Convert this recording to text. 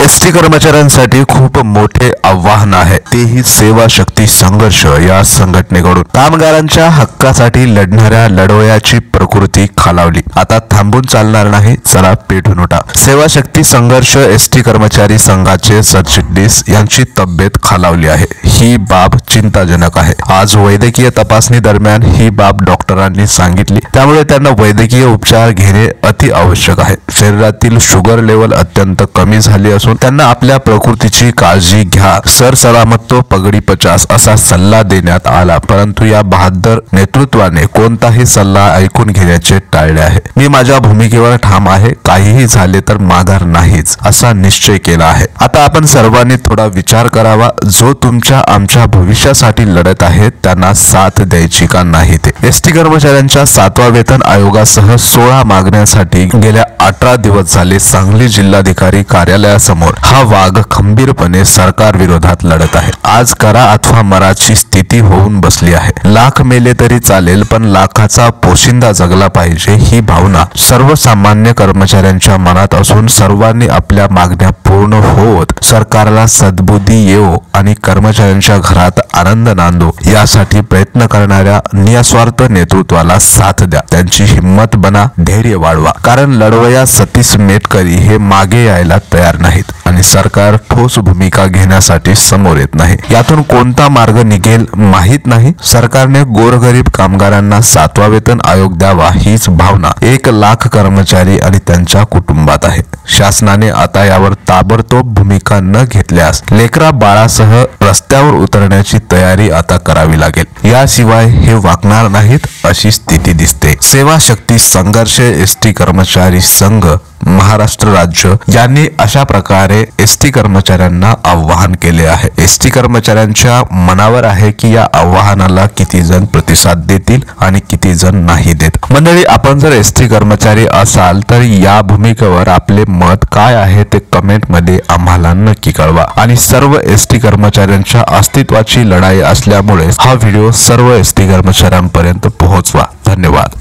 ST कर्मचाऱ्यांसाठी खूप मोठे आव्हान आहे, तेही सेवा शक्ती संघर्ष या संघटनेकडून। कामगारांच्या हक्कासाठी लढणाऱ्या लढवयाची प्रकृती खालावली, आता थांबून चालणार नाही, चला पेटून उठा। सेवा शक्ती संघर्ष एसटी कर्मचारी संघाचे सरचिटणीस यांची तब्येत खालावली आहे। ही बाब चिंताजनक आहे। आज वैद्यकीय तपासणी दरम्यान ही बाब डॉक्टरांनी सांगितली, त्यामुळे त्यांना वैद्यकीय उपचार घेणे अति आवश्यक आहे। शरीरातील शुगर लेवल अत्यंत कमी झाली असून त्यांना आपल्या प्रकृतीची काळजी घ्या, सर सलामत तो पगडी 50 असा सल्ला देण्यात आला, परंतु या बहादर नेतृत्वाने कोणताही सल्ला ऐकून घेण्याचे टाळले आहे। मी माझ्या भूमिकेवर ठाम आहे, काहीही झाले तर माघार नाहीच असा निश्चय केला आहे। आता आपण सर्वांनी थोडा विचार करावा, जो तुमच्या आमच्या भविष्यासाठी लढत आहे त्यांना साथ द्यायची का नाही ते। एसटी कर्मचाऱ्यांच्या 7व्या वेतन आयोगासह 16 मागण्यांसाठी गेल्या 18 दिवस झाले सांगली जिल्हाधिकारी कार्यालयासमोर हा वाघ खंबीरपणे सरकार विरोधात लढत आहे। आज करा अथवा मराची स्थिती होऊन बसली आहे। लाख मेले तरी चालेल, पण लाखाचा पोशिंदा जगला पाहिजे ही भावना सर्वसामान्य कर्मचाऱ्यांच्या मनात असून सर्वांनी आपल्या मागण्या पूर्ण होत सरकारला सद्बुद्धी येवो आणि कर्मचाऱ्यांच्या घरात आनंद नांदो यासाठी प्रयत्न करणाऱ्या निस्वार्थ नेतृत्वाला साथ द्या। त्यांची हिम्मत बना, धैर्य वाढवा, कारण लढवया सतीश मेटकरी हे मागे यायला तयार नाहीत आणि सरकार ठोस भूमिका घेण्यासाठी समोर येत नाही। यातून कोणता मार्ग निघेल माहित नाही। सरकारने गोरगरीब कामगारांना 7वा वेतन आयोग द्यावा हीच भावना 1 लाख कर्मचारी आणि त्यांच्या कुटुंबात आहे। शासनाने आता यावर ताबडतोब भूमिका न घेतल्यास लेकरा बाळासह रस्त्यावर उतरण्याची तयारी आता करावी लागेल, याशिवाय हे वागणार नाहीत अशी स्थिती दिसते। सेवा शक्ती संघर्ष एसटी कर्मचारी संघ महाराष्ट्र राज्य यांनी अशा प्रकारे एसटी कर्मचाऱ्यांना आवाहन केले आहे। एसटी कर्मचाऱ्यांच्या मनावर आहे की या आवाहनाला किती जण प्रतिसाद देतील आणि किती जण नाही देत। मंडळी, आपण जर एसटी कर्मचारी असाल तर या भूमिकेवर आपले मत काय आहे ते कमेंट मध्ये आम्हाला नक्की कळवा आणि सर्व एसटी कर्मचाऱ्यांच्या अस्तित्वाची लढाई असल्यामुळे हा व्हिडिओ सर्व एसटी कर्मचाऱ्यांपर्यंत पोहोचवा। धन्यवाद।